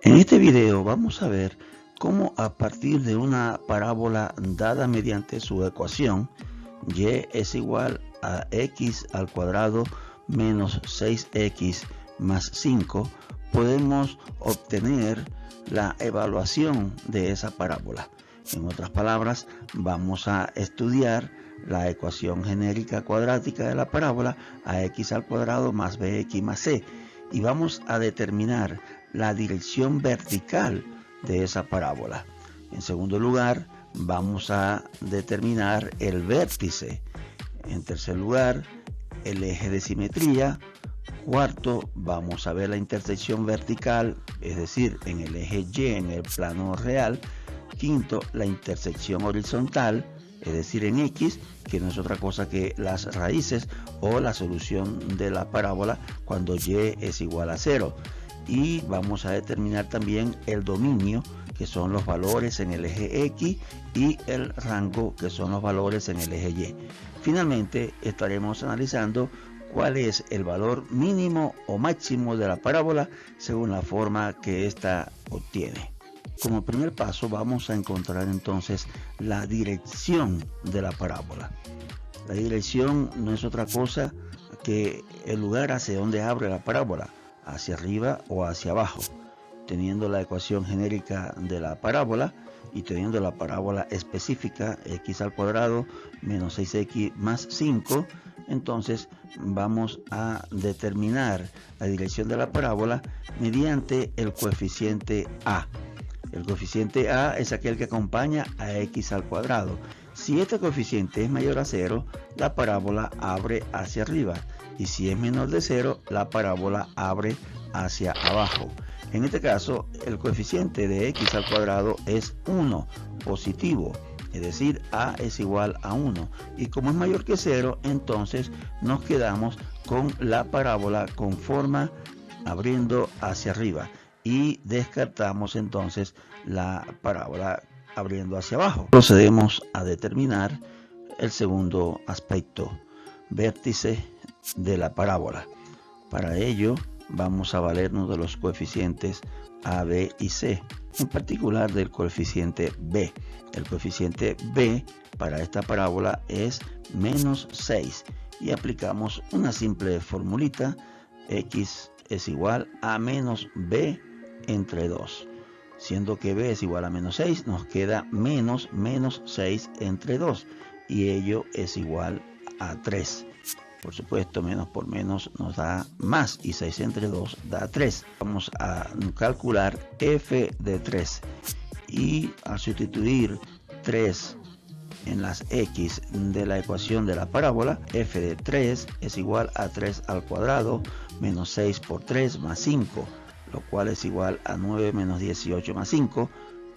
En este video vamos a ver cómo a partir de una parábola dada mediante su ecuación y es igual a x al cuadrado menos 6x más 5 podemos obtener la evaluación de esa parábola. En otras palabras, vamos a estudiar la ecuación genérica cuadrática de la parábola ax al cuadrado más bx más c y vamos a determinar la dirección vertical de esa parábola. En segundo lugar, vamos a determinar el vértice. En tercer lugar, el eje de simetría. Cuarto, vamos a ver la intersección vertical, es decir, en el eje Y en el plano real. Quinto, la intersección horizontal, es decir, en X, que no es otra cosa que las raíces o la solución de la parábola cuando Y es igual a 0. Y vamos a determinar también el dominio, que son los valores en el eje X, y el rango, que son los valores en el eje Y. Finalmente, estaremos analizando cuál es el valor mínimo o máximo de la parábola según la forma que ésta obtiene. Como primer paso vamos a encontrar entonces la dirección de la parábola. La dirección no es otra cosa que el lugar hacia donde abre la parábola, hacia arriba o hacia abajo. Teniendo la ecuación genérica de la parábola y teniendo la parábola específica x al cuadrado menos 6x más 5, entonces vamos a determinar la dirección de la parábola mediante el coeficiente a. El coeficiente a es aquel que acompaña a x al cuadrado. Si este coeficiente es mayor a 0, la parábola abre hacia arriba. Y si es menor de 0, la parábola abre hacia abajo. En este caso, el coeficiente de x al cuadrado es 1, positivo. Es decir, a es igual a 1. Y como es mayor que 0, entonces nos quedamos con la parábola con forma abriendo hacia arriba. Y descartamos entonces la parábola abriendo hacia abajo. Procedemos a determinar el segundo aspecto, vértice de la parábola. Para ello vamos a valernos de los coeficientes a, b y c, en particular del coeficiente b. El coeficiente b para esta parábola es menos 6 y aplicamos una simple formulita: x es igual a menos b entre 2. Siendo que b es igual a menos 6, nos queda menos 6 entre 2 y ello es igual a 3. Por supuesto, menos por menos nos da más y 6 entre 2 da 3. Vamos a calcular f de 3 y al sustituir 3 en las x de la ecuación de la parábola, f de 3 es igual a 3 al cuadrado menos 6 por 3 más 5, lo cual es igual a 9 menos 18 más 5,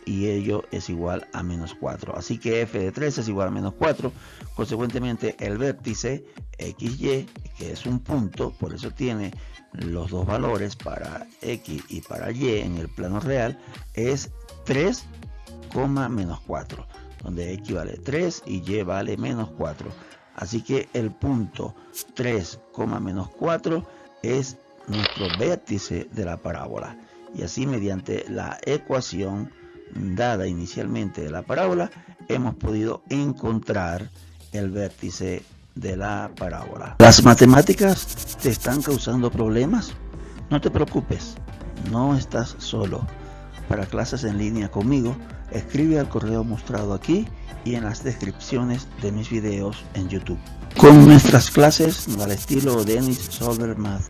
y ello es igual a menos 4. Así que f de 3 es igual a menos 4. Consecuentemente, el vértice XY, que es un punto, por eso tiene los dos valores para X y para Y en el plano real, es 3, menos 4, donde X vale 3 y Y vale menos 4. Así que el punto 3, menos 4 es nuestro vértice de la parábola. Y así, mediante la ecuación dada inicialmente de la parábola, hemos podido encontrar el vértice de la parábola. ¿Las matemáticas te están causando problemas? No te preocupes, no estás solo. Para clases en línea conmigo, escribe al correo mostrado aquí y en las descripciones de mis videos en YouTube. Con nuestras clases al estilo Dennis Solver Math,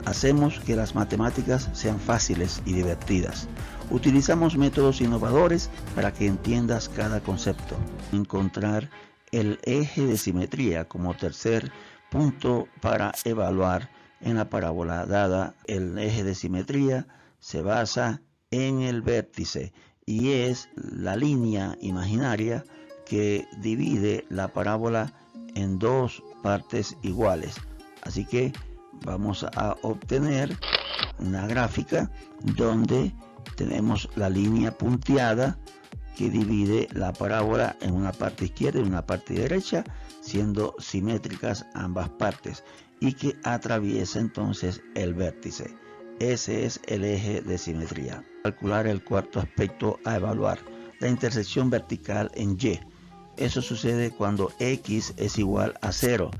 hacemos que las matemáticas sean fáciles y divertidas. Utilizamos métodos innovadores para que entiendas cada concepto. Encontrar el eje de simetría como tercer punto para evaluar en la parábola dada. El eje de simetría se basa en el vértice y es la línea imaginaria que divide la parábola en dos partes iguales. Así que vamos a obtener una gráfica donde tenemos la línea punteada que divide la parábola en una parte izquierda y una parte derecha, siendo simétricas ambas partes, y que atraviesa entonces el vértice. Ese es el eje de simetría. Calcular el cuarto aspecto a evaluar, la intersección vertical en Y. Eso sucede cuando X es igual a 0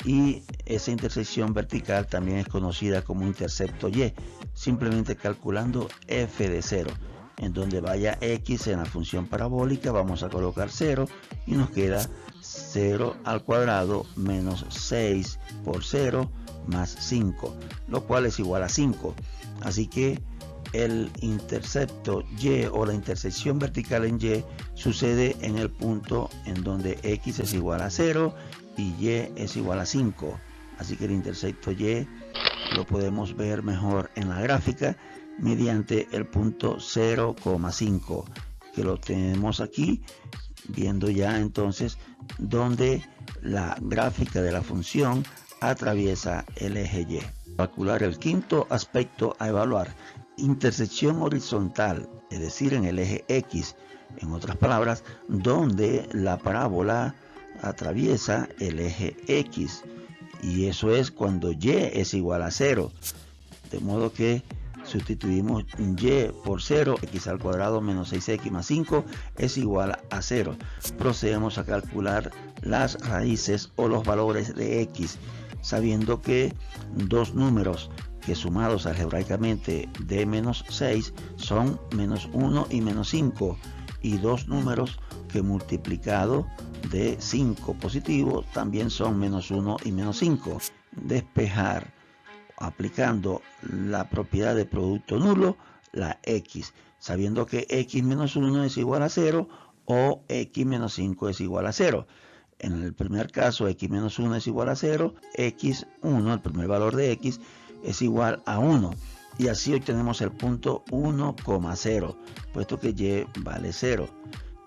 y esa intersección vertical también es conocida como intercepto Y, simplemente calculando f de 0. En donde vaya X en la función parabólica vamos a colocar 0 y nos queda 0 al cuadrado menos 6 por 0 más 5, lo cual es igual a 5. Así que el intercepto Y o la intersección vertical en Y sucede en el punto en donde X es igual a 0 y Y es igual a 5. Así que el intercepto Y lo podemos ver mejor en la gráfica mediante el punto 0,5, que lo tenemos aquí, viendo ya entonces donde la gráfica de la función atraviesa el eje Y. Calcular el quinto aspecto a evaluar, intersección horizontal, es decir, en el eje X, en otras palabras, donde la parábola atraviesa el eje X, y eso es cuando Y es igual a 0, de modo que sustituimos Y por 0, X al cuadrado menos 6X más 5 es igual a 0. Procedemos a calcular las raíces o los valores de X, sabiendo que dos números que sumados algebraicamente de menos 6 son menos 1 y menos 5, y dos números que multiplicado de 5 positivo también son menos 1 y menos 5. Despejar aplicando la propiedad de producto nulo, la X, sabiendo que X menos 1 es igual a 0 o X menos 5 es igual a 0. En el primer caso, X menos 1 es igual a 0, X1, el primer valor de X, es igual a 1. Y así obtenemos el punto 1,0, puesto que Y vale 0.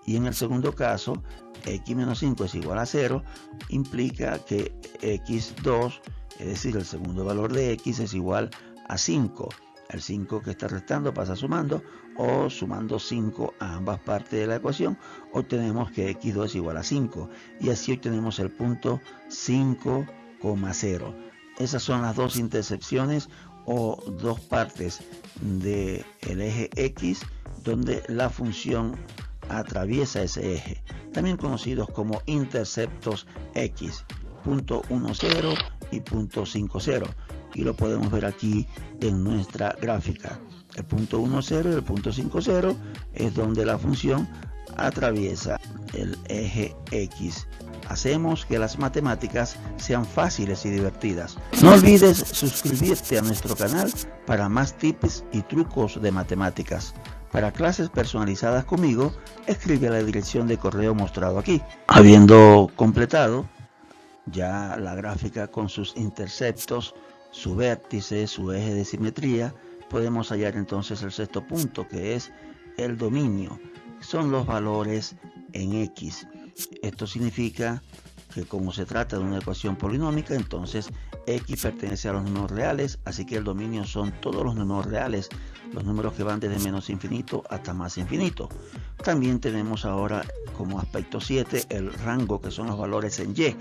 Y en el segundo caso, X menos 5 es igual a 0, implica que X2, es decir, el segundo valor de X es igual a 5. El 5 que está restando pasa sumando, o sumando 5 a ambas partes de la ecuación, obtenemos que X2 es igual a 5. Y así obtenemos el punto 5,0. Esas son las dos intersecciones o dos partes del eje X donde la función atraviesa ese eje, también conocidos como interceptos X, punto 10 y punto 50, y lo podemos ver aquí en nuestra gráfica. El punto 10 y el punto 50 es donde la función atraviesa el eje X. Hacemos que las matemáticas sean fáciles y divertidas. No olvides suscribirte a nuestro canal para más tips y trucos de matemáticas. Para clases personalizadas conmigo, escribe a la dirección de correo mostrado aquí. Habiendo completado ya la gráfica con sus interceptos, su vértice, su eje de simetría, podemos hallar entonces el sexto punto, que es el dominio. Son los valores en X. Esto significa que como se trata de una ecuación polinómica, entonces X pertenece a los números reales, así que el dominio son todos los números reales, los números que van desde menos infinito hasta más infinito. También tenemos ahora como aspecto 7 el rango, que son los valores en Y.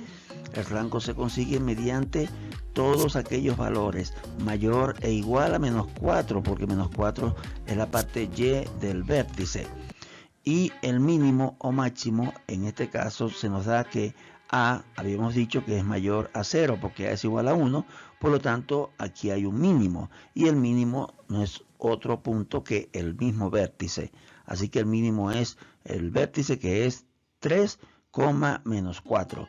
El rango se consigue mediante todos aquellos valores mayor e igual a menos 4, porque menos 4 es la parte Y del vértice. Y el mínimo o máximo, en este caso se nos da que A, habíamos dicho que es mayor a 0 porque A es igual a 1, por lo tanto aquí hay un mínimo, y el mínimo no es otro punto que el mismo vértice, así que el mínimo es el vértice, que es 3, menos 4.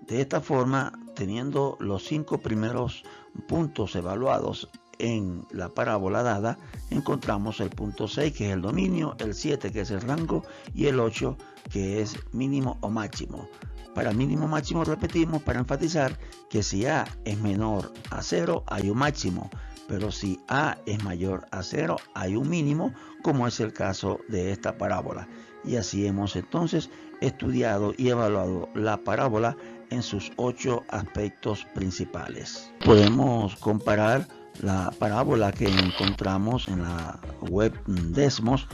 De esta forma, teniendo los 5 primeros puntos evaluados en la parábola dada, encontramos el punto 6, que es el dominio, el 7, que es el rango, y el 8, que es mínimo o máximo. Para mínimo o máximo repetimos para enfatizar que si A es menor a 0 hay un máximo, pero si A es mayor a 0 hay un mínimo, como es el caso de esta parábola. Y así hemos entonces estudiado y evaluado la parábola en sus 8 aspectos principales. Podemos comparar la parábola que encontramos en la web Desmos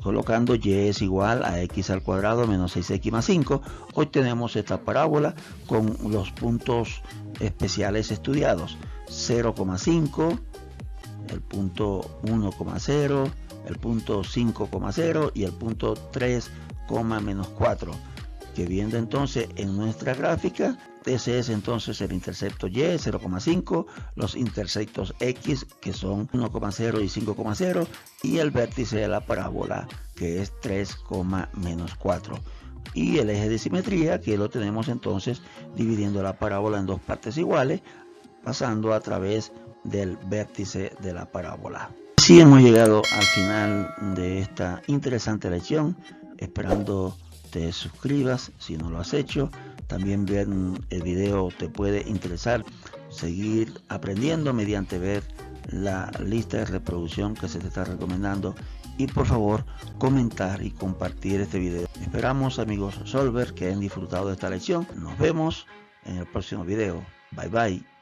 colocando Y es igual a X al cuadrado menos 6X más 5. Hoy tenemos esta parábola con los puntos especiales estudiados: 0,5, el punto 1,0, el punto 5,0 y el punto 3, menos 4, que viendo entonces en nuestra gráfica, ese es entonces el intercepto Y, 0,5, los interceptos X, que son 1,0 y 5,0, y el vértice de la parábola, que es 3, menos 4. Y el eje de simetría, que lo tenemos entonces dividiendo la parábola en dos partes iguales, pasando a través del vértice de la parábola. Así hemos llegado al final de esta interesante lección, esperando te suscribas si no lo has hecho. También ver el video te puede interesar, seguir aprendiendo mediante ver la lista de reproducción que se te está recomendando, y por favor comentar y compartir este video. Esperamos, amigos Solver, que hayan disfrutado de esta lección. Nos vemos en el próximo video. Bye bye.